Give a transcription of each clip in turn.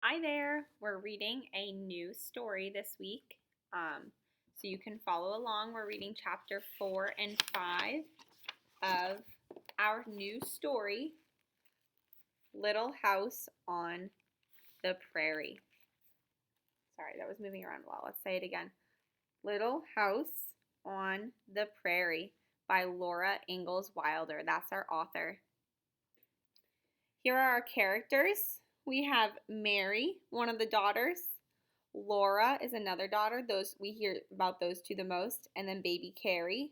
Hi there. We're reading a new story this week. So you can follow along. We're reading chapter 4 and 5 of our new story, Little House on the Prairie. Sorry, that was moving around a lot. Let's say it again. Little House on the Prairie by Laura Ingalls Wilder. That's our author. Here are our characters. We have Mary, one of the daughters. Laura is another daughter. We hear about those two the most. And then baby Carrie.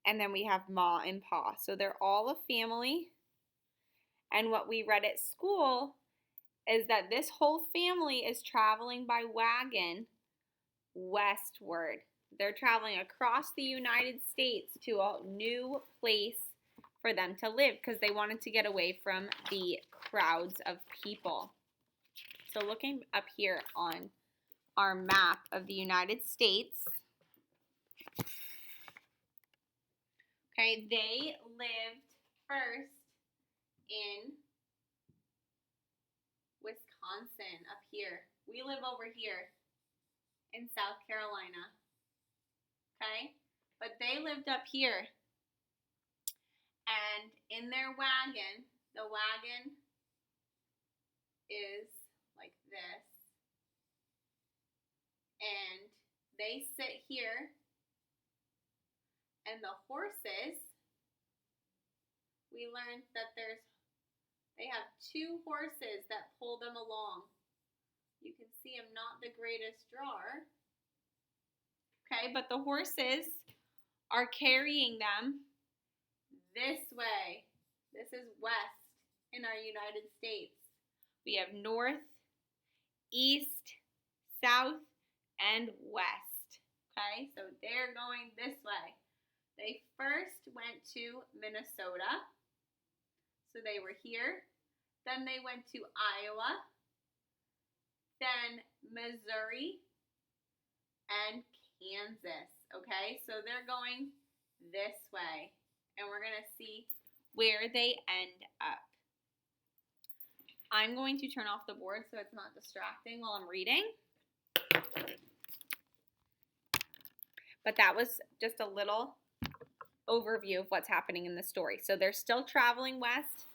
And then we have Ma and Pa. So they're all a family. And what we read at school is that this whole family is traveling by wagon westward. They're traveling across the United States to a new place for them to live because they wanted to get away from the crowds of people. So looking up here on our map of the United States, okay, they lived first in Wisconsin up here. We live over here in South Carolina, okay? But they lived up here. And in their wagon, the wagon is like this. And they sit here. And the horses, we learned that they have two horses that pull them along. You can see I'm not the greatest drawer. Okay, but the horses are carrying them this way. This is west in our United States. We have north, east, south, and west. Okay, so they're going this way. They first went to Minnesota. So they were here. Then they went to Iowa. Then Missouri and Kansas. Okay, so they're going this way. And we're going to see where they end up. I'm going to turn off the board so it's not distracting while I'm reading. But that was just a little overview of what's happening in the story. So they're still traveling west.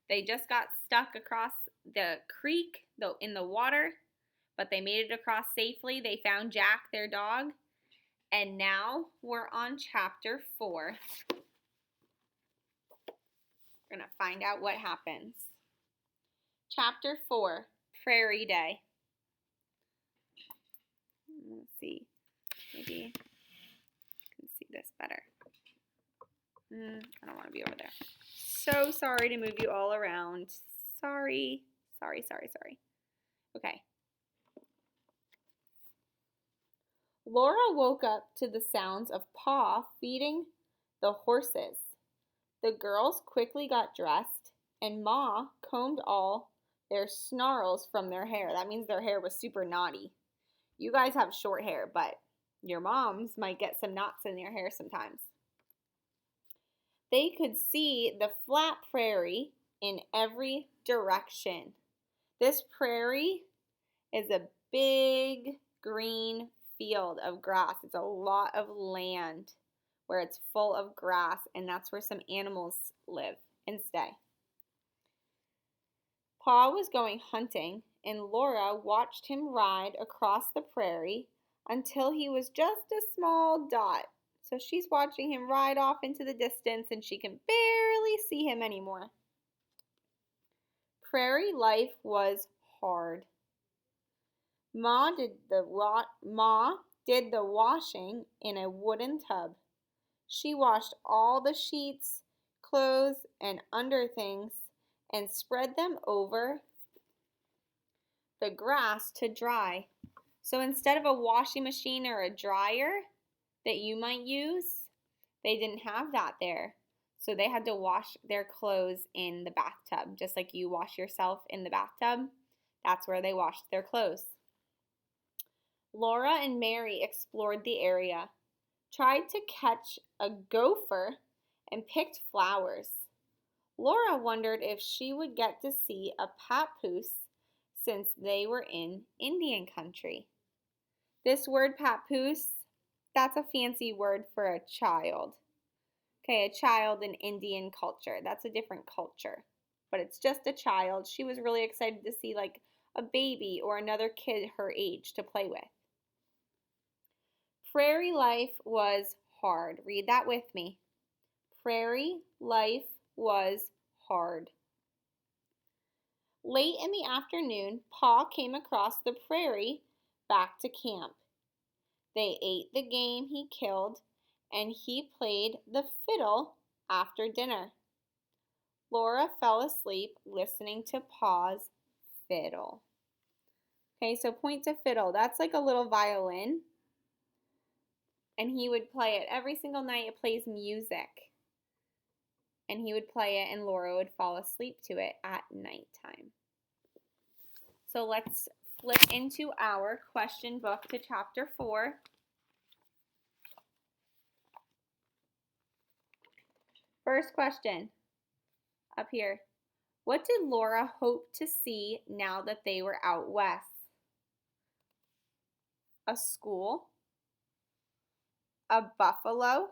They just got stuck across the creek in the water, but they made it across safely. They found Jack, their dog. And now we're on chapter 4. We're going to find out what happens. Chapter 4, Prairie Day. Let's see. Maybe I can see this better. I don't want to be over there. So sorry to move you all around. Sorry. Okay. Laura woke up to the sounds of Pa feeding the horses. The girls quickly got dressed, and Ma combed all their snarls from their hair. That means their hair was super knotty. You guys have short hair, but your moms might get some knots in their hair sometimes. They could see the flat prairie in every direction. This prairie is a big green field of grass. It's a lot of land where it's full of grass, and that's where some animals live and stay. Pa was going hunting, and Laura watched him ride across the prairie until he was just a small dot. So she's watching him ride off into the distance, and she can barely see him anymore. Prairie life was hard. Ma did the washing in a wooden tub. She washed all the sheets, clothes, and underthings and spread them over the grass to dry. So instead of a washing machine or a dryer that you might use, they didn't have that there. So they had to wash their clothes in the bathtub, just like you wash yourself in the bathtub. That's where they washed their clothes. Laura and Mary explored the area, tried to catch a gopher, and picked flowers. Laura wondered if she would get to see a papoose since they were in Indian country. This word papoose, that's a fancy word for a child. Okay, a child in Indian culture. That's a different culture. But it's just a child. She was really excited to see like a baby or another kid her age to play with. Prairie life was hard. Read that with me. Prairie life was hard. Late in the afternoon, Pa came across the prairie back to camp. They ate the game he killed, and he played the fiddle after dinner. Laura fell asleep listening to Pa's fiddle. Okay, so point to fiddle. That's like a little violin. And he would play it every single night. It plays music. And he would play it, and Laura would fall asleep to it at nighttime. So let's flip into our question book to chapter 4. First question up here. What did Laura hope to see now that they were out west? A school, a buffalo,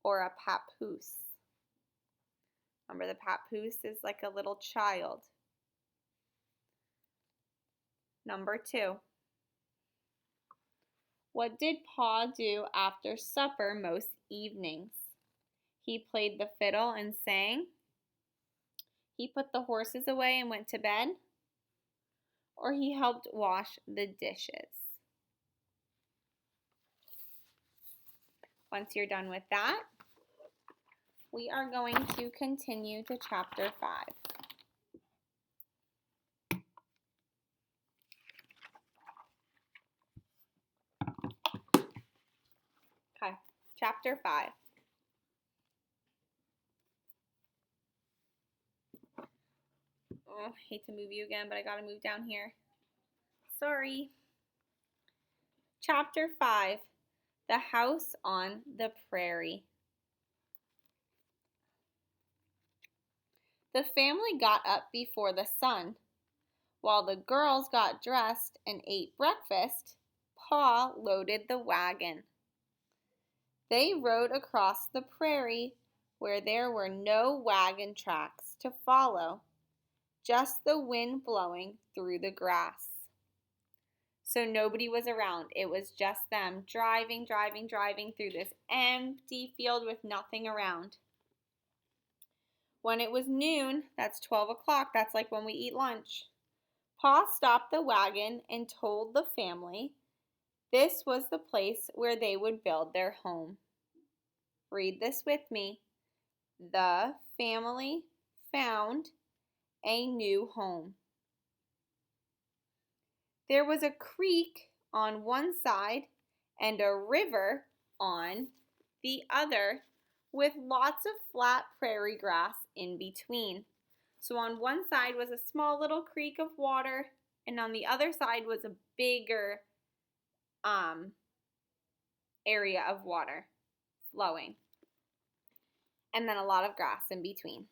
or a papoose? Remember, the papoose is like a little child. Number 2. What did Pa do after supper most evenings? He played the fiddle and sang. He put the horses away and went to bed. Or he helped wash the dishes. Once you're done with that, we are going to continue to chapter 5. Okay, chapter 5. Oh, hate to move you again, but I gotta move down here. Sorry. Chapter 5, The House on the Prairie. The family got up before the sun. While the girls got dressed and ate breakfast, Pa loaded the wagon. They rode across the prairie where there were no wagon tracks to follow, just the wind blowing through the grass. So nobody was around. It was just them driving through this empty field with nothing around. When it was noon, that's 12 o'clock, that's like when we eat lunch, Pa stopped the wagon and told the family this was the place where they would build their home. Read this with me. The family found a new home. There was a creek on one side and a river on the other, with lots of flat prairie grass in between. So on one side was a small little creek of water, and on the other side was a bigger area of water flowing. And then a lot of grass in between.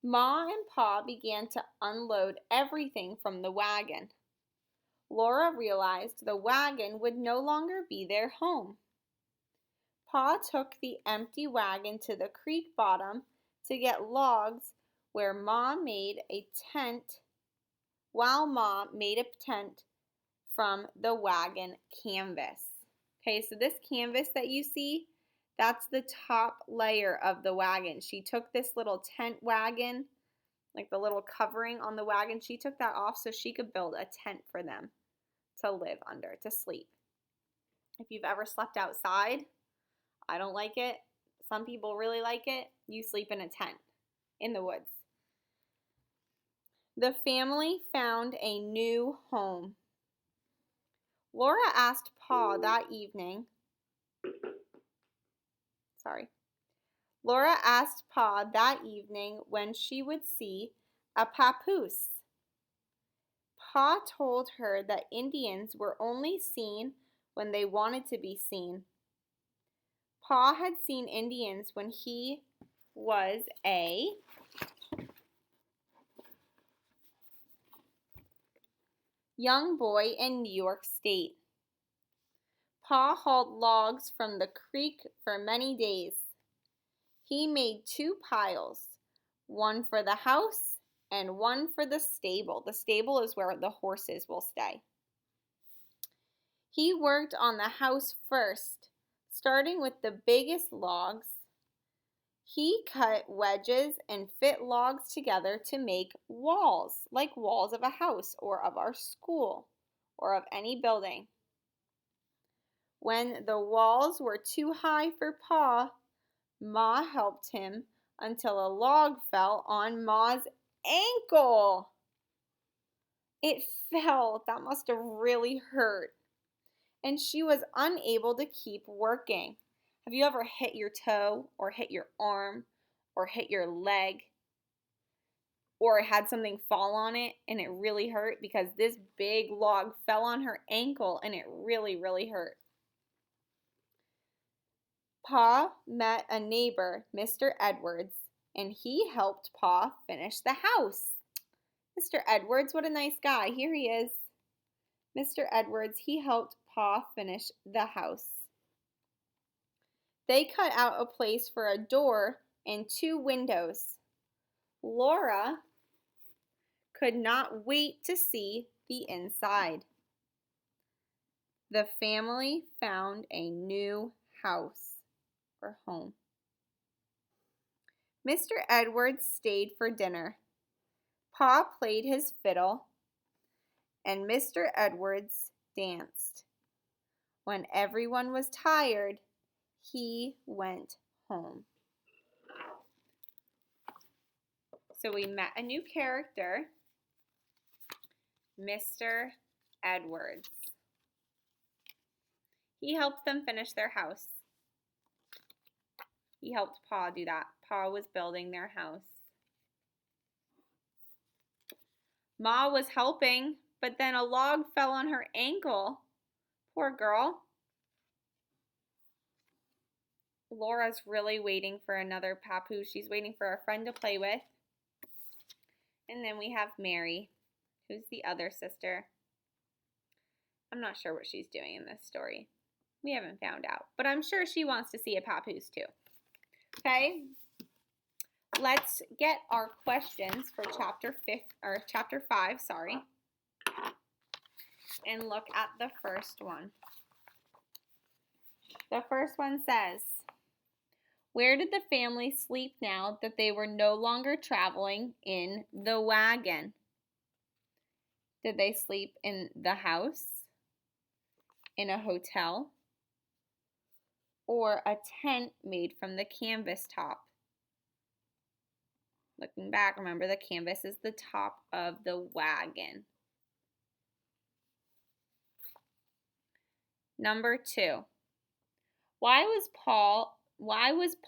Ma and Pa began to unload everything from the wagon. Laura realized the wagon would no longer be their home. Pa took the empty wagon to the creek bottom to get logs where Ma made a tent, while Ma made a tent from the wagon canvas. Okay, so this canvas that you see, that's the top layer of the wagon. She took this little tent wagon, like the little covering on the wagon, she took that off so she could build a tent for them to live under, to sleep. If you've ever slept outside, I don't like it. Some people really like it. You sleep in a tent in the woods. The family found a new home. Laura asked Pa that evening. Laura asked Pa that evening when she would see a papoose. Pa told her that Indians were only seen when they wanted to be seen. Pa had seen Indians when he was a young boy in New York State. Pa hauled logs from the creek for many days. He made 2 piles, one for the house and one for the stable. The stable is where the horses will stay. He worked on the house first, starting with the biggest logs. He cut wedges and fit logs together to make walls, like walls of a house or of our school or of any building. When the walls were too high for Pa, Ma helped him until a log fell on Ma's ankle. It fell. That must have really hurt. And she was unable to keep working. Have you ever hit your toe or hit your arm or hit your leg or had something fall on it and it really hurt because this big log fell on her ankle and it really, really hurt? Pa met a neighbor, Mr. Edwards, and he helped Pa finish the house. Mr. Edwards, what a nice guy. Here he is. Mr. Edwards, he helped Pa finish the house. They cut out a place for a door and 2 windows. Laura could not wait to see the inside. The family found a new house or home. Mr. Edwards stayed for dinner. Pa played his fiddle, and Mr. Edwards danced. When everyone was tired, he went home. So we met a new character, Mr. Edwards. He helped them finish their house. He helped Pa do that. Pa was building their house. Ma was helping, but then a log fell on her ankle. Poor girl. Laura's really waiting for another papoose. She's waiting for a friend to play with. And then we have Mary, who's the other sister. I'm not sure what she's doing in this story. We haven't found out, but I'm sure she wants to see a papoose too. Okay, let's get our questions for chapter 5, and look at the first one. The first one says, where did the family sleep now that they were no longer traveling in the wagon? Did they sleep in the house, in a hotel, or a tent made from the canvas top? Looking back, remember the canvas is the top of the wagon. Number 2. Why was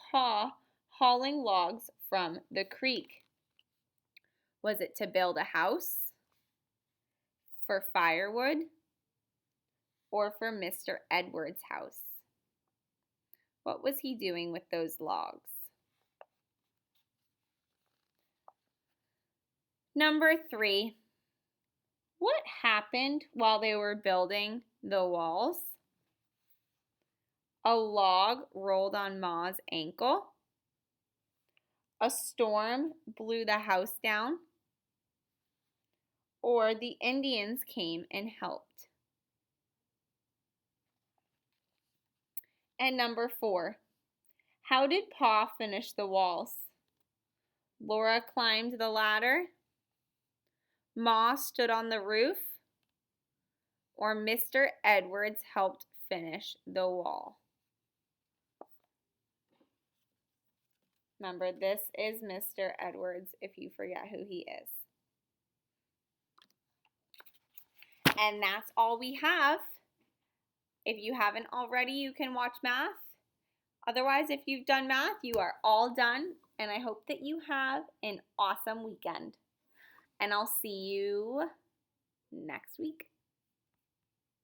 Pa hauling logs from the creek? Was it to build a house, for firewood, or for Mr. Edwards' house? What was he doing with those logs? Number 3, what happened while they were building the walls? A log rolled on Ma's ankle. A storm blew the house down. Or the Indians came and helped. And number 4, how did Pa finish the walls? Laura climbed the ladder. Ma stood on the roof. Or Mr. Edwards helped finish the wall. Remember, this is Mr. Edwards if you forget who he is. And that's all we have. If you haven't already, you can watch math. Otherwise, if you've done math, you are all done. And I hope that you have an awesome weekend. And I'll see you next week.